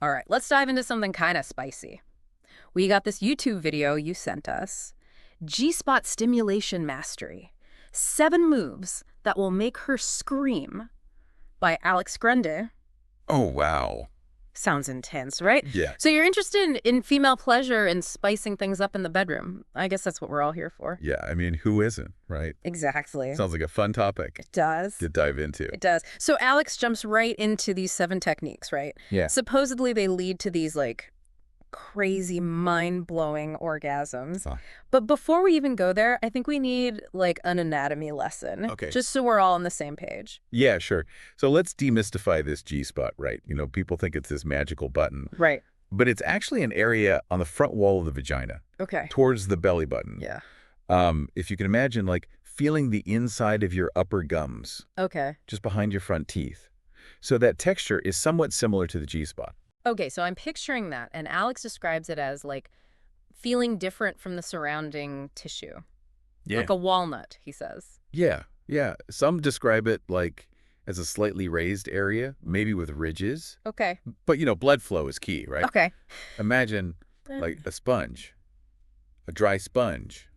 All right, let's dive into something kind of spicy. We got this YouTube video you sent us. G-spot stimulation mastery. 7 moves that will make her scream by Alex Grande. Oh, wow. Sounds intense, right? Yeah. So you're interested in female pleasure and spicing things up in the bedroom. I guess that's what we're all here for. Yeah, I mean, who isn't, right? Exactly. Sounds like a fun topic It does. to dive into. It does. So Alex jumps right into these 7 techniques, right? Yeah. Supposedly they lead to these, like, crazy, mind-blowing orgasms. Huh. But before we even go there, I think we need, like, an anatomy lesson. Okay. Just so we're all on the same page. Yeah, sure. So let's demystify this G-spot, right? You know, people think it's this magical button, Right. but it's actually an area on the front wall of the vagina Okay. towards the belly button. Yeah. If you can imagine, like, feeling the inside of your upper gums, Okay. just behind your front teeth. So that texture is somewhat similar to the G-spot. Okay, so I'm picturing that, and Alex describes it as, like, feeling different from the surrounding tissue. Yeah. Like a walnut, he says. Yeah, yeah. Some describe it like as a slightly raised area, maybe with ridges. Okay. But, you know, blood flow is key, right? Okay. Imagine like a sponge, a dry sponge.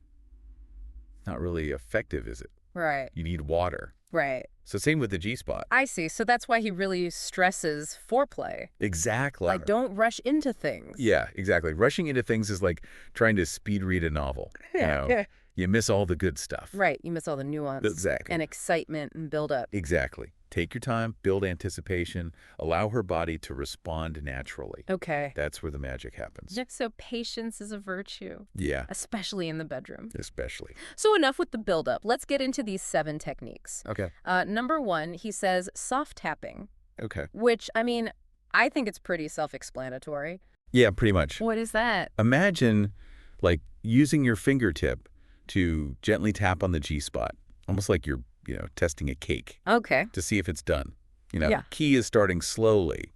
Not really effective, is it? Right. You need water. Right. So same with the G-spot. I see. So that's why he really stresses foreplay. Exactly. Like, don't rush into things. Yeah, exactly. Rushing into things is like trying to speed read a novel. You know, you miss all the good stuff. Right. You miss all the nuance. Exactly. And excitement and build up. Exactly. Take your time, build anticipation, allow her body to respond naturally. Okay. That's where the magic happens. So patience is a virtue. Yeah, Especially in the bedroom. especially. So enough with the build-up. Let's get into these 7 techniques. Okay. Number 1, he says soft tapping, Okay. which, I mean, I think it's pretty self-explanatory. Yeah, pretty much. What is that? Imagine like using your fingertip to gently tap on the G-spot, almost like you're, testing a cake Okay. to see if it's done. Yeah. Key is starting slowly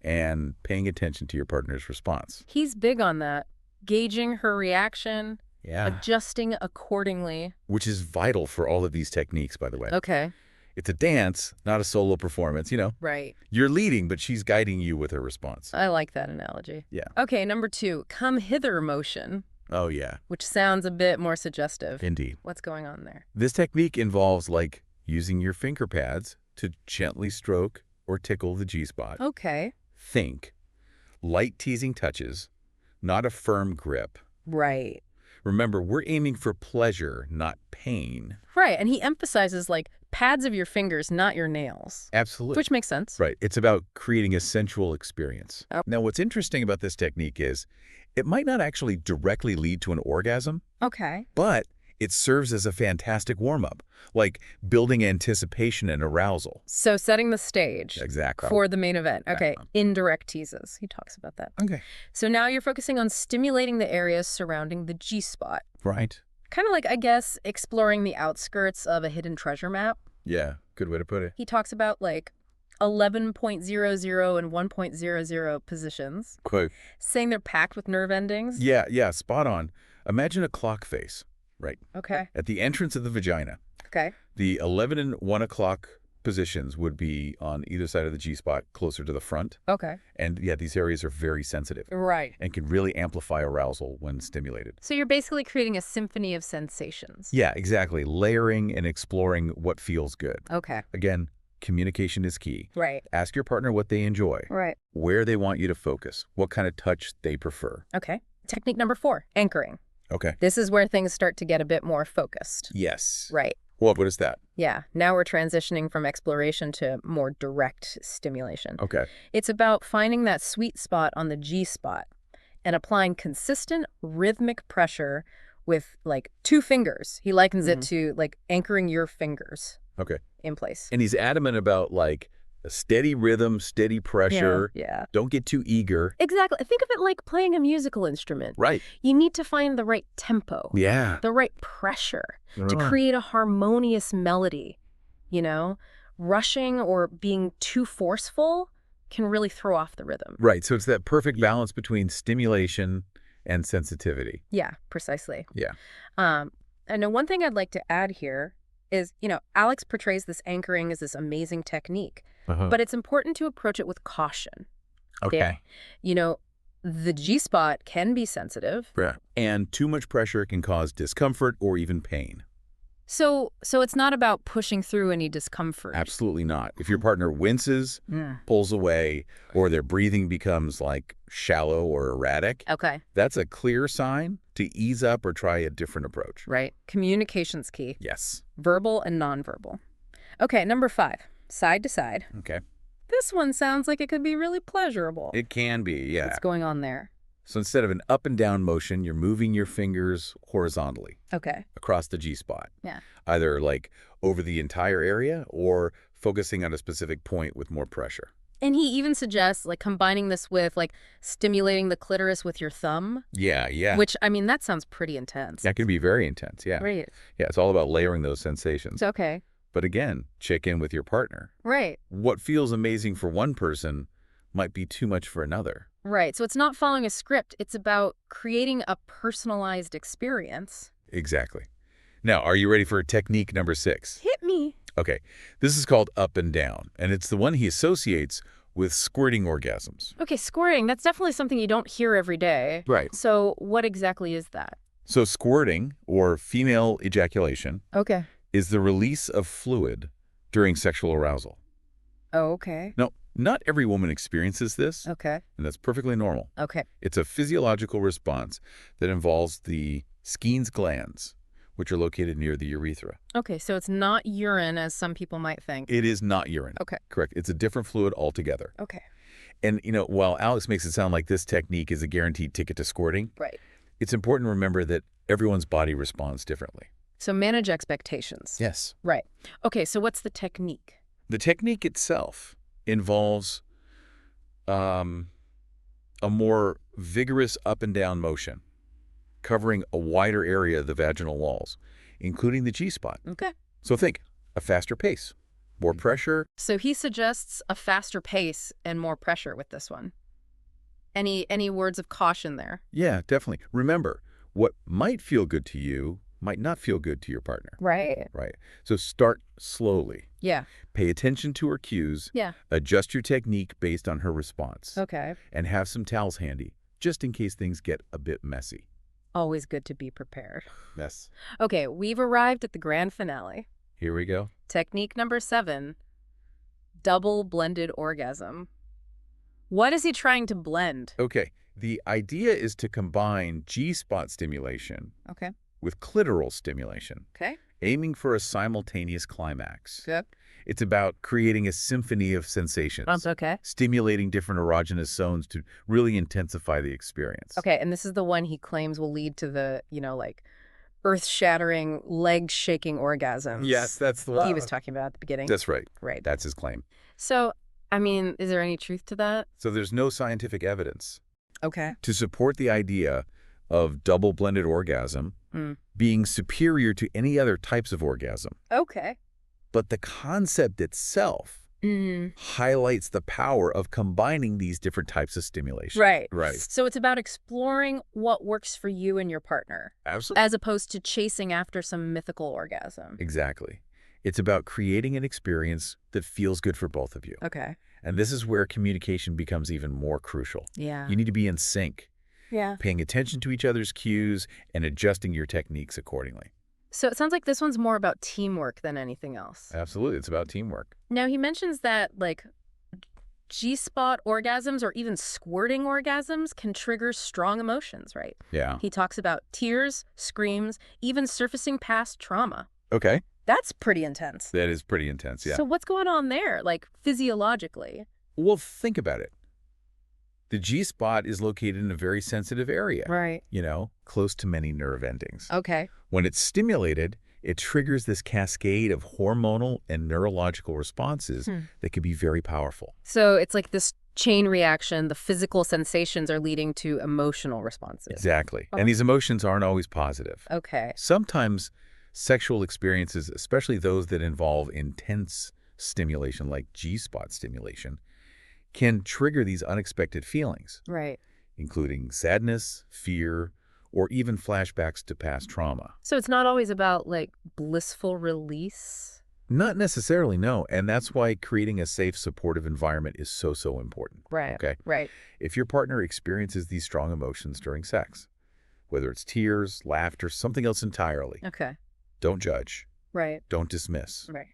and paying attention to your partner's response. He's big on that. Gauging her reaction, Yeah. adjusting accordingly. Which is vital for all of these techniques, by the way. Okay. It's a dance, not a solo performance. Right. You're leading, but she's guiding you with her response. I like that analogy. Yeah. Okay, number 2, come-hither motion, Oh, yeah. which sounds a bit more suggestive. Indeed. What's going on there? This technique involves, like, using your finger pads to gently stroke or tickle the G-spot. Okay. Think. Light teasing touches, not a firm grip. Right. Remember, we're aiming for pleasure, not pain. Right, and he emphasizes, like, pads of your fingers, not your nails. Absolutely. Which makes sense. Right. It's about creating a sensual experience. Oh. Now, what's interesting about this technique is it might not actually directly lead to an orgasm, Okay. but it serves as a fantastic warm-up, like building anticipation and arousal. So setting the stage Exactly. for the main event. Okay, Exactly. indirect teases. He talks about that. Okay. So now you're focusing on stimulating the areas surrounding the G-spot. Right. Kind of like, I guess, exploring the outskirts of a hidden treasure map. Yeah. Good way to put it. He talks about, like, 11.00 and 1.00 positions, Quote. saying they're packed with nerve endings. Yeah. Spot on. Imagine a clock face, right? Okay. At the entrance of the vagina. Okay. The 11 and 1 o'clock positions would be on either side of the G-spot, closer to the front. Okay. And yeah, these areas are very sensitive Right. and can really amplify arousal when stimulated. So you're basically creating a symphony of sensations. Yeah, exactly. Layering and exploring what feels good. Okay. Again, communication is key. Right. Ask your partner what they enjoy, Right. where they want you to focus, what kind of touch they prefer. Okay. Technique number 4, anchoring. Okay. This is where things start to get a bit more focused. Yes. Right. What is that? Yeah. Now we're transitioning from exploration to more direct stimulation. Okay. It's about finding that sweet spot on the G-spot and applying consistent rhythmic pressure with, like, 2 fingers. He likens it to, like, anchoring your fingers Okay. in place. And he's adamant about, like, a steady rhythm, steady pressure. Yeah. Don't get too eager. Exactly. Think of it like playing a musical instrument. Right. You need to find the right tempo, Yeah. the right pressure to Right. create a harmonious melody. Rushing or being too forceful can really throw off the rhythm. Right. So it's that perfect balance between stimulation and sensitivity. Yeah, precisely. Yeah. And now one thing I'd like to add here is, Alex portrays this anchoring as this amazing technique, but it's important to approach it with caution. Okay. You know, the G-spot can be sensitive. Yeah. And too much pressure can cause discomfort or even pain. So it's not about pushing through any discomfort. Absolutely not. If your partner winces, Mm. pulls away, or their breathing becomes like shallow or erratic, Okay. that's a clear sign to ease up or try a different approach. Right. Communication's key. Yes. Verbal and nonverbal. Okay, number 5. Side to side. Okay. This one sounds like it could be really pleasurable. It can be, yeah. What's going on there? So instead of an up and down motion, you're moving your fingers horizontally Okay. across the G-spot. Yeah. Either like over the entire area or focusing on a specific point with more pressure. And he even suggests like combining this with like stimulating the clitoris with your thumb, Yeah, yeah. which I mean that sounds pretty intense. That can be very intense, yeah. Right. Yeah, it's all about layering those sensations. It's okay. But again, check in with your partner. Right. What feels amazing for one person might be too much for another. Right. So it's not following a script. It's about creating a personalized experience. Exactly. Now, are you ready for technique number 6? Hit me. Okay, this is called up and down, and it's the one he associates with squirting orgasms. Okay, squirting, that's definitely something you don't hear every day. Right. So what exactly is that? So squirting, or female ejaculation, Okay. is the release of fluid during sexual arousal. Oh, okay. Now, not every woman experiences this, Okay. and that's perfectly normal. Okay. It's a physiological response that involves the Skene's glands, which are located near the urethra. Okay, so it's not urine as some people might think. It is not urine. Okay. Correct. It's a different fluid altogether. Okay. And, while Alex makes it sound like this technique is a guaranteed ticket to squirting, Right. it's important to remember that everyone's body responds differently. So manage expectations. Yes. Right. Okay, so what's the technique? The technique itself involves a more vigorous up and down motion, covering a wider area of the vaginal walls, including the G-spot. Okay. So think, a faster pace, more pressure. So he suggests a faster pace and more pressure with this one. Any words of caution there? Yeah, definitely. Remember, what might feel good to you might not feel good to your partner. Right. Right. So start slowly. Yeah. Pay attention to her cues. Yeah. Adjust your technique based on her response. Okay. And have some towels handy, just in case things get a bit messy. Always good to be prepared. Yes. Okay, we've arrived at the grand finale. Here we go. Technique number 7, double blended orgasm. What is he trying to blend? Okay. The idea is to combine G-spot stimulation Okay. with clitoral stimulation, Okay. aiming for a simultaneous climax. Good. It's about creating a symphony of sensations. That's okay. Stimulating different erogenous zones to really intensify the experience. Okay, and this is the one he claims will lead to the, like earth-shattering, leg-shaking orgasms. Yes, that's the one. He was talking about at the beginning. That's right. Right. That's his claim. So, I mean, is there any truth to that? So there's no scientific evidence Okay. to support the idea of double blended orgasm being superior to any other types of orgasm. Okay. But the concept itself highlights the power of combining these different types of stimulation. Right. Right. So it's about exploring what works for you and your partner, Absolutely. as opposed to chasing after some mythical orgasm. Exactly. It's about creating an experience that feels good for both of you. Okay. And this is where communication becomes even more crucial. Yeah. You need to be in sync, Yeah. paying attention to each other's cues and adjusting your techniques accordingly. So it sounds like this one's more about teamwork than anything else. Absolutely. It's about teamwork. Now, he mentions that, like, G-spot orgasms or even squirting orgasms can trigger strong emotions, right? Yeah. He talks about tears, screams, even surfacing past trauma. Okay. That's pretty intense. That is pretty intense, yeah. So what's going on there, like, physiologically? Well, think about it. The G-spot is located in a very sensitive area, Right. Close to many nerve endings. Okay. When it's stimulated, it triggers this cascade of hormonal and neurological responses that can be very powerful. So it's like this chain reaction. The physical sensations are leading to emotional responses. Exactly. Oh. And these emotions aren't always positive. Okay. Sometimes sexual experiences, especially those that involve intense stimulation like G-spot stimulation, can trigger these unexpected feelings, Right. including sadness, fear, or even flashbacks to past trauma. So it's not always about, like, blissful release? Not necessarily, no. And that's why creating a safe, supportive environment is so, so important. Right. Okay? Right. If your partner experiences these strong emotions during sex, whether it's tears, laughter, something else entirely, Okay. don't judge. Right. Don't dismiss. Right.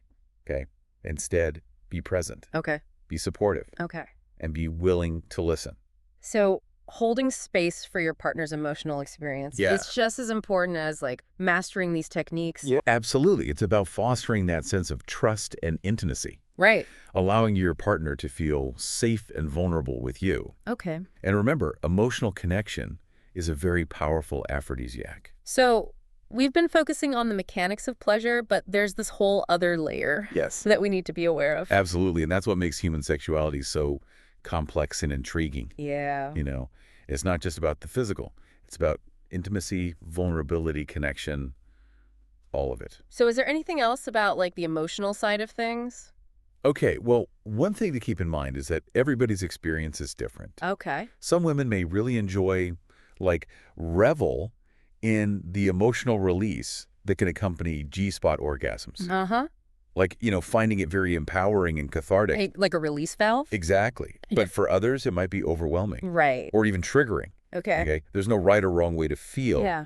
Okay? Instead, be present, Okay. be supportive, Okay. and be willing to listen. So holding space for your partner's emotional experience Yeah. is just as important as like mastering these techniques. Yeah. Absolutely. It's about fostering that sense of trust and intimacy, Right. allowing your partner to feel safe and vulnerable with you. Okay. And remember, emotional connection is a very powerful aphrodisiac. So we've been focusing on the mechanics of pleasure, but there's this whole other layer Yes. that we need to be aware of. Absolutely. And that's what makes human sexuality so complex and intriguing. Yeah. You know, it's not just about the physical. It's about intimacy, vulnerability, connection, all of it. So is there anything else about like the emotional side of things? Okay, well, one thing to keep in mind is that everybody's experience is different. Okay. Some women may really enjoy, like, revel in the emotional release that can accompany G-spot orgasms. Uh-huh. Like, finding it very empowering and cathartic. Like a release valve? Exactly. But for others, it might be overwhelming Right. or even triggering. Okay. Okay? There's no right or wrong way to feel. Yeah.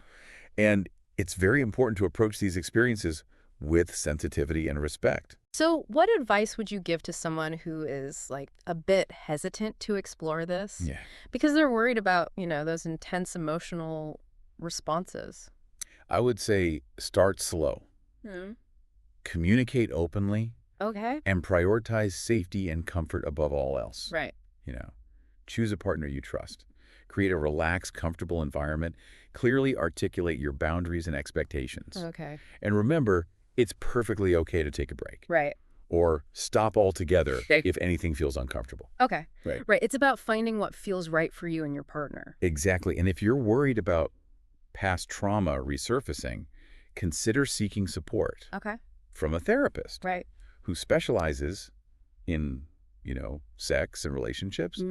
And it's very important to approach these experiences with sensitivity and respect. So what advice would you give to someone who is like a bit hesitant to explore this? Yeah. Because they're worried about, those intense emotional responses. I would say start slow. Hmm. Communicate openly, Okay. and prioritize safety and comfort above all else. Right. Choose a partner you trust. Create a relaxed, comfortable environment. Clearly articulate your boundaries and expectations. Okay. And remember, it's perfectly okay to take a break Right. or stop altogether Okay. if anything feels uncomfortable. Okay. Right. Right. It's about finding what feels right for you and your partner. Exactly. And if you're worried about past trauma resurfacing, consider seeking support Okay. from a therapist Right. who specializes in, sex and relationships.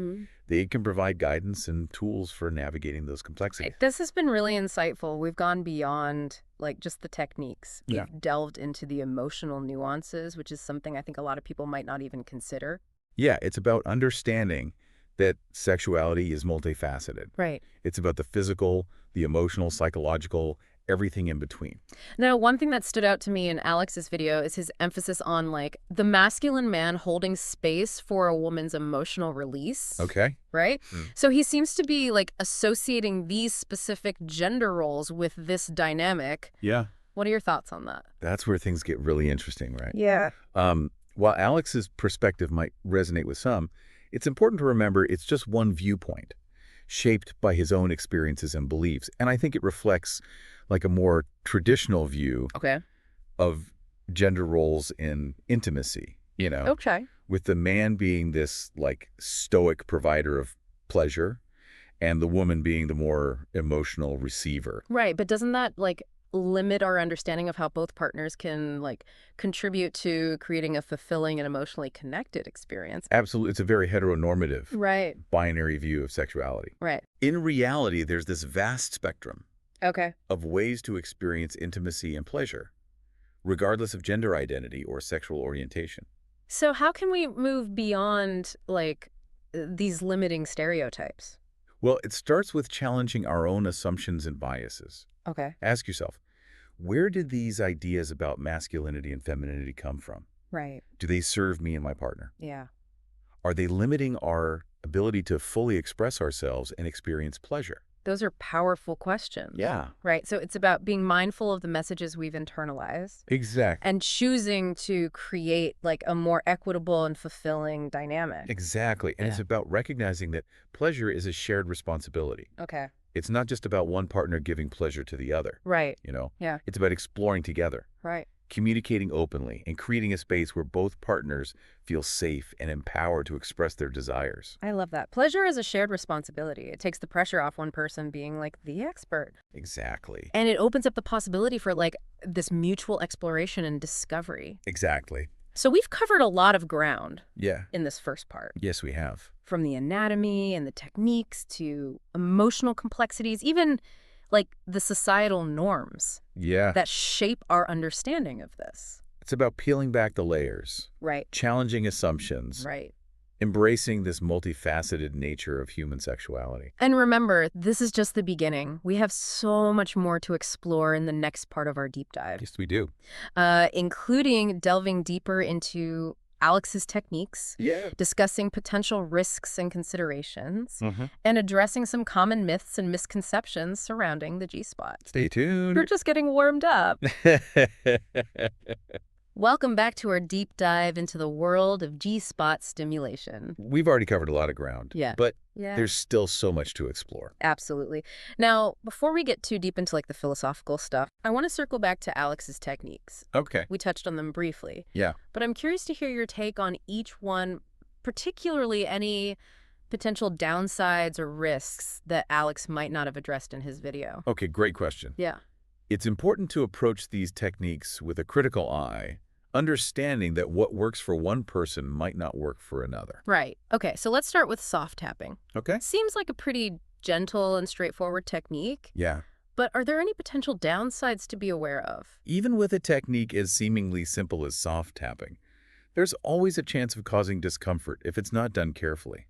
They can provide guidance and tools for navigating those complexities. This has been really insightful. We've gone beyond like just the techniques. Yeah. We've delved into the emotional nuances, which is something I think a lot of people might not even consider. Yeah, it's about understanding that sexuality is multifaceted. Right. It's about the physical, the emotional, psychological, everything in between. Now, one thing that stood out to me in Alex's video is his emphasis on like the masculine man holding space for a woman's emotional release. Okay. Right? Mm. So he seems to be like associating these specific gender roles with this dynamic. Yeah. What are your thoughts on that? That's where things get really interesting, right? Yeah. While Alex's perspective might resonate with some, it's important to remember it's just one viewpoint, shaped by his own experiences and beliefs. And I think it reflects like a more traditional view Okay. of gender roles in intimacy, Okay. with the man being this like stoic provider of pleasure and the woman being the more emotional receiver. Right. But doesn't that like limit our understanding of how both partners can like contribute to creating a fulfilling and emotionally connected experience? Absolutely. It's a very heteronormative Right. binary view of sexuality. Right. In reality, there's this vast spectrum Okay. of ways to experience intimacy and pleasure, regardless of gender identity or sexual orientation. So how can we move beyond like these limiting stereotypes? Well, it starts with challenging our own assumptions and biases. Okay. Ask yourself, where did these ideas about masculinity and femininity come from? Right. Do they serve me and my partner? Yeah. Are they limiting our ability to fully express ourselves and experience pleasure? Those are powerful questions. Yeah. Right. So it's about being mindful of the messages we've internalized Exactly. and choosing to create like a more equitable and fulfilling dynamic. Exactly. And it's about recognizing that pleasure is a shared responsibility. Okay. It's not just about one partner giving pleasure to the other. Right. Yeah. It's about exploring together, Right. communicating openly, and creating a space where both partners feel safe and empowered to express their desires. I love that. Pleasure is a shared responsibility. It takes the pressure off one person being like the expert. Exactly. And it opens up the possibility for like this mutual exploration and discovery. Exactly. So we've covered a lot of ground Yeah. in this first part. Yes, we have. From the anatomy and the techniques to emotional complexities, even like the societal norms Yeah. that shape our understanding of this. It's about peeling back the layers, Right, challenging assumptions, right. embracing this multifaceted nature of human sexuality. And remember, this is just the beginning. We have so much more to explore in the next part of our deep dive, Yes, we do. including delving deeper into Alex's techniques, Yeah. discussing potential risks and considerations, Mm-hmm. and addressing some common myths and misconceptions surrounding the G-spot. Stay tuned. You're just getting warmed up. Welcome back to our deep dive into the world of G-spot stimulation. We've already covered a lot of ground, Yeah. but Yeah. there's still so much to explore. Absolutely. Now, before we get too deep into like the philosophical stuff, I want to circle back to Alex's techniques. Okay. We touched on them briefly, Yeah. but I'm curious to hear your take on each one, particularly any potential downsides or risks that Alex might not have addressed in his video. Okay, great question. Yeah. It's important to approach these techniques with a critical eye, understanding that what works for one person might not work for another. Right. Okay, so let's start with soft tapping. Okay? Seems like a pretty gentle and straightforward technique, Yeah. but are there any potential downsides to be aware of? Even with a technique as seemingly simple as soft tapping, there's always a chance of causing discomfort if it's not done carefully.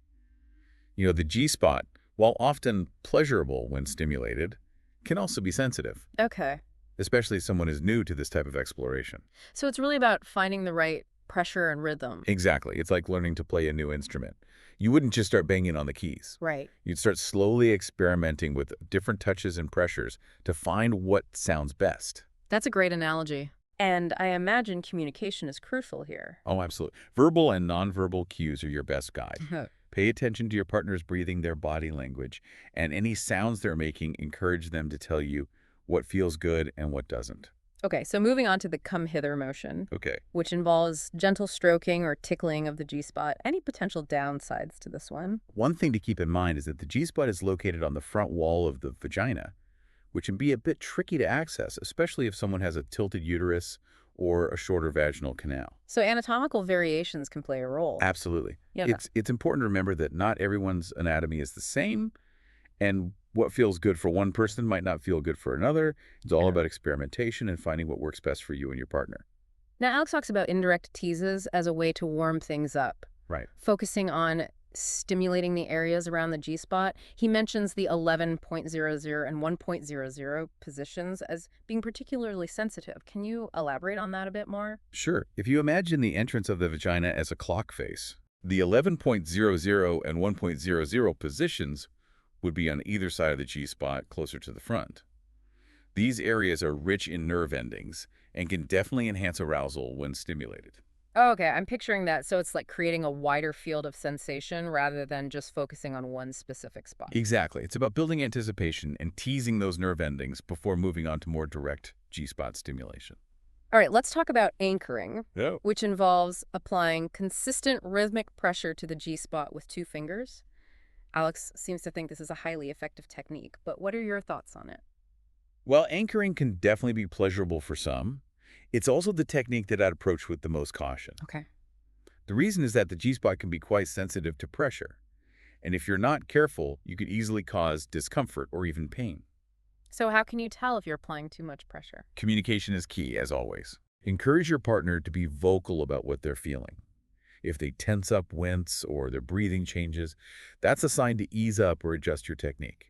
You know, the G-spot, while often pleasurable when stimulated, can also be sensitive, Okay. especially if someone is new to this type of exploration. So it's really about finding the right pressure and rhythm. Exactly. It's like learning to play a new instrument. You wouldn't just start banging on the keys. Right. You'd start slowly experimenting with different touches and pressures to find what sounds best. That's a great analogy. And I imagine communication is crucial here. Oh, absolutely. Verbal and nonverbal cues are your best guide. Pay attention to your partner's breathing, their body language, and any sounds they're making. Encourage them to tell you what feels good and what doesn't. Okay, so moving on to the come-hither motion, Okay. which involves gentle stroking or tickling of the G-spot. Any potential downsides to this one? One thing to keep in mind is that the G-spot is located on the front wall of the vagina, which can be a bit tricky to access, especially if someone has a tilted uterus or a shorter vaginal canal. So anatomical variations can play a role. Absolutely. Yeah. It's important to remember that not everyone's anatomy is the same, and what feels good for one person might not feel good for another. It's all Yeah. about experimentation and finding what works best for you and your partner. Now, Alex talks about indirect teases as a way to warm things up, Right. focusing on stimulating the areas around the G-spot. He mentions the 11.00 and 1.00 positions as being particularly sensitive. Can you elaborate on that a bit more? Sure. If you imagine the entrance of the vagina as a clock face, the 11.00 and 1.00 positions would be on either side of the G-spot closer to the front. These areas are rich in nerve endings and can definitely enhance arousal when stimulated. Oh, okay, I'm picturing that. So it's like creating a wider field of sensation rather than just focusing on one specific spot. Exactly. It's about building anticipation and teasing those nerve endings before moving on to more direct G-spot stimulation. All right, let's talk about anchoring, Yeah. which involves applying consistent rhythmic pressure to the G-spot with 2 fingers. Alex seems to think this is a highly effective technique, but what are your thoughts on it? While anchoring can definitely be pleasurable for some, it's also the technique that I'd approach with the most caution. Okay. The reason is that the G-spot can be quite sensitive to pressure, and if you're not careful, you could easily cause discomfort or even pain. So how can you tell if you're applying too much pressure? Communication is key, as always. Encourage your partner to be vocal about what they're feeling. If they tense up, wince, or their breathing changes, that's a sign to ease up or adjust your technique.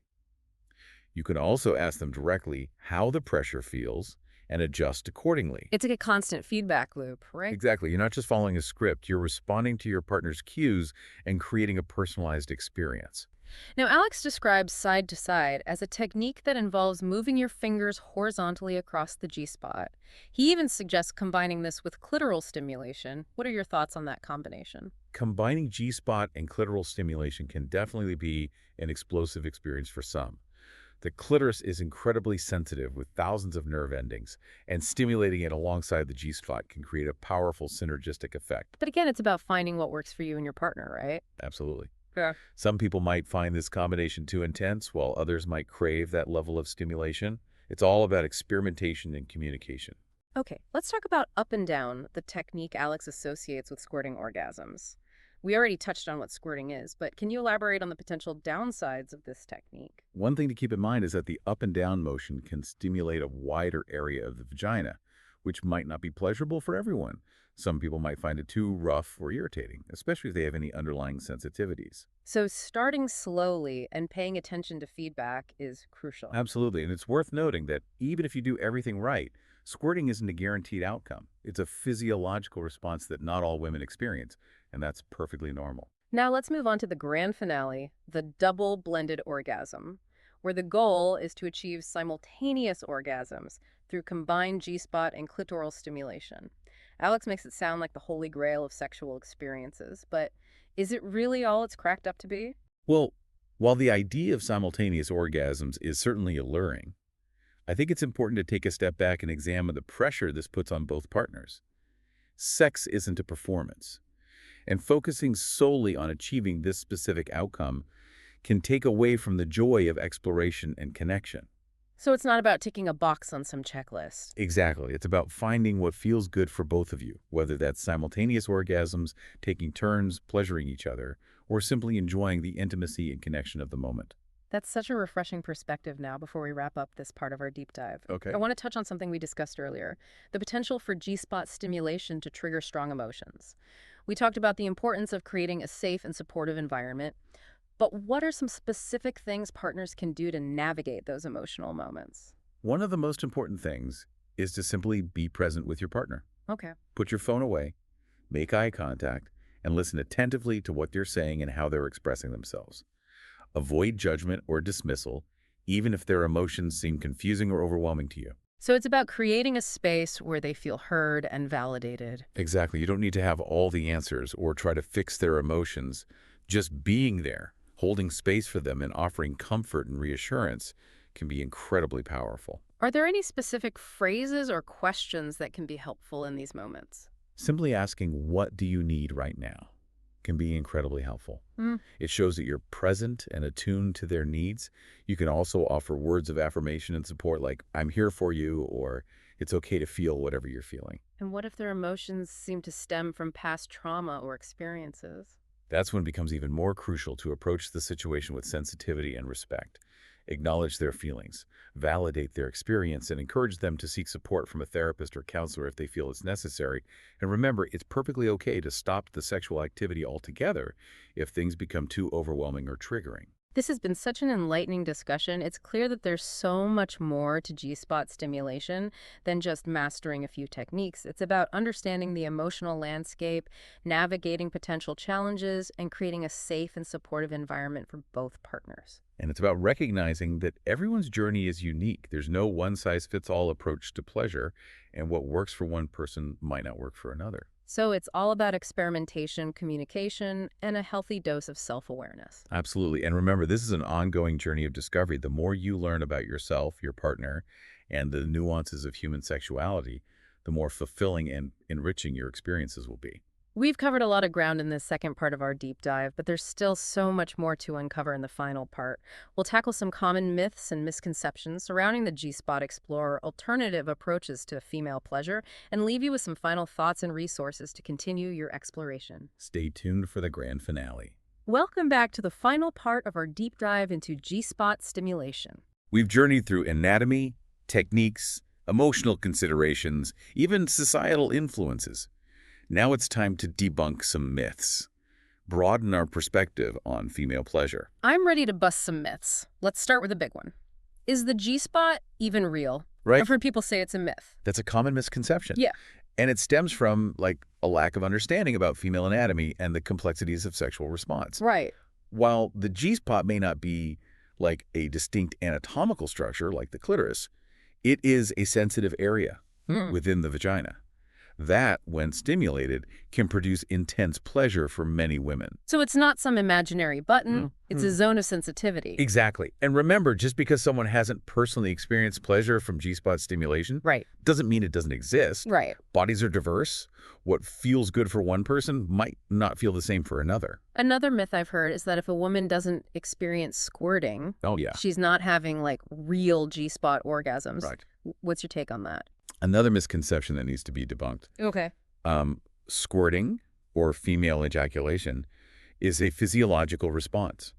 You can also ask them directly how the pressure feels and adjust accordingly. It's like a constant feedback loop, right? Exactly. You're not just following a script. You're responding to your partner's cues and creating a personalized experience. Now, Alex describes side to side as a technique that involves moving your fingers horizontally across the G-spot. He even suggests combining this with clitoral stimulation. What are your thoughts on that combination? Combining G-spot and clitoral stimulation can definitely be an explosive experience for some. The clitoris is incredibly sensitive with thousands of nerve endings, and stimulating it alongside the G-spot can create a powerful synergistic effect. But again, it's about finding what works for you and your partner, right? Absolutely. Yeah. Some people might find this combination too intense, while others might crave that level of stimulation. It's all about experimentation and communication. Okay, let's talk about up and down, the technique Alex associates with squirting orgasms. We already touched on what squirting is, but can you elaborate on the potential downsides of this technique? One thing to keep in mind is that the up and down motion can stimulate a wider area of the vagina, which might not be pleasurable for everyone. Some people might find it too rough or irritating, especially if they have any underlying sensitivities. So starting slowly and paying attention to feedback is crucial. Absolutely, and it's worth noting that even if you do everything right, squirting isn't a guaranteed outcome. It's a physiological response that not all women experience, and that's perfectly normal. Now let's move on to the grand finale, the double blended orgasm, where the goal is to achieve simultaneous orgasms through combined G-spot and clitoral stimulation. Alex makes it sound like the holy grail of sexual experiences, but is it really all it's cracked up to be? Well, while the idea of simultaneous orgasms is certainly alluring, I think it's important to take a step back and examine the pressure this puts on both partners. Sex isn't a performance, and focusing solely on achieving this specific outcome can take away from the joy of exploration and connection. So it's not about ticking a box on some checklist. Exactly. It's about finding what feels good for both of you, whether that's simultaneous orgasms, taking turns, pleasuring each other, or simply enjoying the intimacy and connection of the moment. That's such a refreshing perspective now before we wrap up this part of our deep dive. Okay. I want to touch on something we discussed earlier, the potential for G-spot stimulation to trigger strong emotions. We talked about the importance of creating a safe and supportive environment, but what are some specific things partners can do to navigate those emotional moments? One of the most important things is to simply be present with your partner. Okay. Put your phone away, make eye contact, and listen attentively to what they're saying and how they're expressing themselves. Avoid judgment or dismissal, even if their emotions seem confusing or overwhelming to you. So it's about creating a space where they feel heard and validated. Exactly. You don't need to have all the answers or try to fix their emotions. Just being there, holding space for them, and offering comfort and reassurance can be incredibly powerful. Are there any specific phrases or questions that can be helpful in these moments? Simply asking, "What do you need right now?" can be incredibly helpful. Mm. It shows that you're present and attuned to their needs. You can also offer words of affirmation and support like, "I'm here for you," or "It's okay to feel whatever you're feeling." And what if their emotions seem to stem from past trauma or experiences? That's when it becomes even more crucial to approach the situation with sensitivity and respect. Acknowledge their feelings, validate their experience, and encourage them to seek support from a therapist or counselor if they feel it's necessary. And remember, it's perfectly okay to stop the sexual activity altogether if things become too overwhelming or triggering. This has been such an enlightening discussion. It's clear that there's so much more to G-spot stimulation than just mastering a few techniques. It's about understanding the emotional landscape, navigating potential challenges, and creating a safe and supportive environment for both partners. And it's about recognizing that everyone's journey is unique. There's no one-size-fits-all approach to pleasure, and what works for one person might not work for another. So it's all about experimentation, communication, and a healthy dose of self-awareness. Absolutely. And remember, this is an ongoing journey of discovery. The more you learn about yourself, your partner, and the nuances of human sexuality, the more fulfilling and enriching your experiences will be. We've covered a lot of ground in this second part of our deep dive, but there's still so much more to uncover in the final part. We'll tackle some common myths and misconceptions surrounding the G-spot, explore alternative approaches to female pleasure, and leave you with some final thoughts and resources to continue your exploration. Stay tuned for the grand finale. Welcome back to the final part of our deep dive into G-spot stimulation. We've journeyed through anatomy, techniques, emotional considerations, even societal influences. Now it's time to debunk some myths, broaden our perspective on female pleasure. I'm ready to bust some myths. Let's start with a big one. Is the G-spot even real? Right? I've heard people say it's a myth. That's a common misconception. Yeah. And it stems from, a lack of understanding about female anatomy and the complexities of sexual response. Right. While the G-spot may not be like a distinct anatomical structure like the clitoris, it is a sensitive area within the vagina. That, when stimulated, can produce intense pleasure for many women. So it's not some imaginary button, it's a zone of sensitivity. Exactly. And remember, just because someone hasn't personally experienced pleasure from G-spot stimulation Right. doesn't mean it doesn't exist. Right. Bodies are diverse. What feels good for one person might not feel the same for another. Another myth I've heard is that if a woman doesn't experience squirting, Oh, yeah. she's not having real G-spot orgasms. Right. What's your take on that? Another misconception that needs to be debunked. Okay. Squirting, or female ejaculation, is a physiological response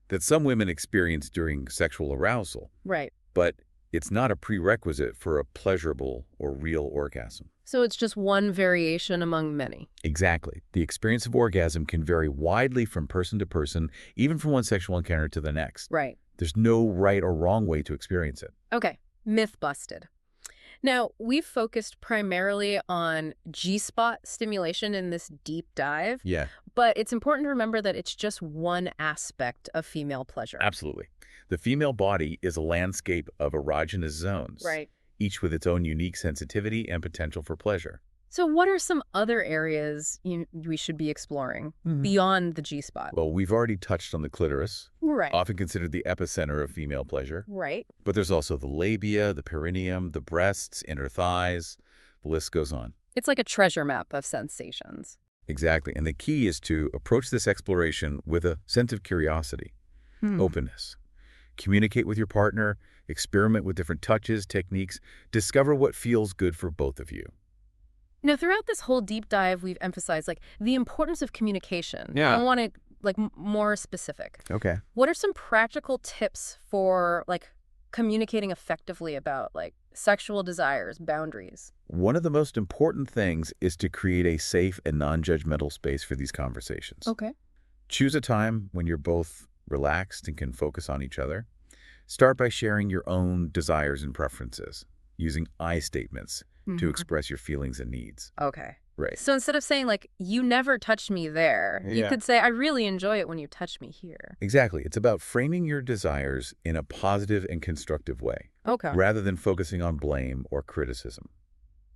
that some women experience during sexual arousal, Right. but It's not a prerequisite for a pleasurable or real orgasm. So it's just one variation among many. Exactly. The experience of orgasm can vary widely from person to person, even from one sexual encounter to the next. Right. There's no right or wrong way to experience it. Okay. Myth busted. Now, we've focused primarily on G-spot stimulation in this deep dive, Yeah, but it's important to remember that it's just one aspect of female pleasure. absolutely. The female body is a landscape of erogenous zones, Right. each with its own unique sensitivity and potential for pleasure. So what are some other areas we should be exploring beyond the G-spot? Well, we've already touched on the clitoris, Right. often considered the epicenter of female pleasure. Right. But there's also the labia, the perineum, the breasts, inner thighs. The list goes on. It's like a treasure map of sensations. Exactly. And the key is to approach this exploration with a sense of curiosity, openness. Communicate with your partner, experiment with different touches, techniques, discover what feels good for both of you. Now, throughout this whole deep dive, we've emphasized the importance of communication. Yeah. I want to more specific. Okay. What are some practical tips for communicating effectively about sexual desires, boundaries? One of the most important things is to create a safe and non-judgmental space for these conversations. Okay. Choose a time when you're both relaxed and can focus on each other. Start by sharing your own desires and preferences, using I statements to express your feelings and needs. Okay. Right. So instead of saying you never touched me there, you Yeah. could say, I really enjoy it when you touch me here. Exactly. It's about framing your desires in a positive and constructive way, Okay. rather than focusing on blame or criticism.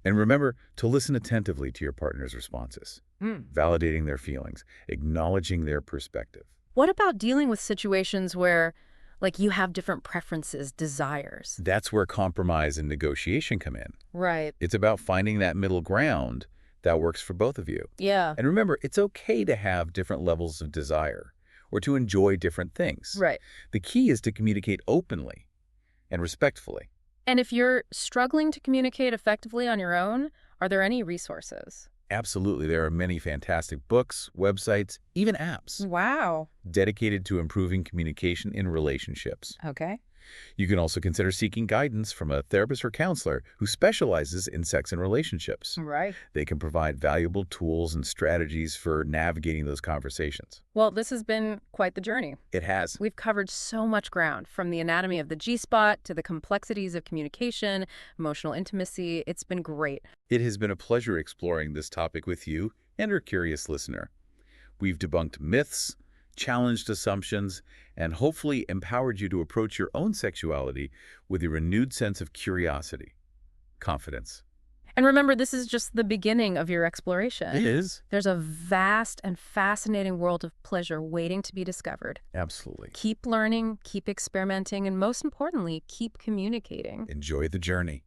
And remember to listen attentively to your partner's responses, validating their feelings, acknowledging their perspective. What about dealing with situations where you have different preferences, desires? That's where compromise and negotiation come in. Right. It's about finding that middle ground that works for both of you. Yeah. And remember, it's okay to have different levels of desire or to enjoy different things. Right. The key is to communicate openly and respectfully. And if you're struggling to communicate effectively on your own, are there any resources? Absolutely. There are many fantastic books, websites, even apps Wow. dedicated to improving communication in relationships. Okay. You can also consider seeking guidance from a therapist or counselor who specializes in sex and relationships. Right. They can provide valuable tools and strategies for navigating those conversations. Well, this has been quite the journey. It has. We've covered so much ground, from the anatomy of the G-spot to the complexities of communication, emotional intimacy. It's been great. It has been a pleasure exploring this topic with you and our curious listener. We've debunked myths, challenged assumptions, and hopefully empowered you to approach your own sexuality with a renewed sense of curiosity, confidence. And remember, this is just the beginning of your exploration. It is. There's a vast and fascinating world of pleasure waiting to be discovered. Absolutely. Keep learning, keep experimenting, and most importantly, keep communicating. Enjoy the journey.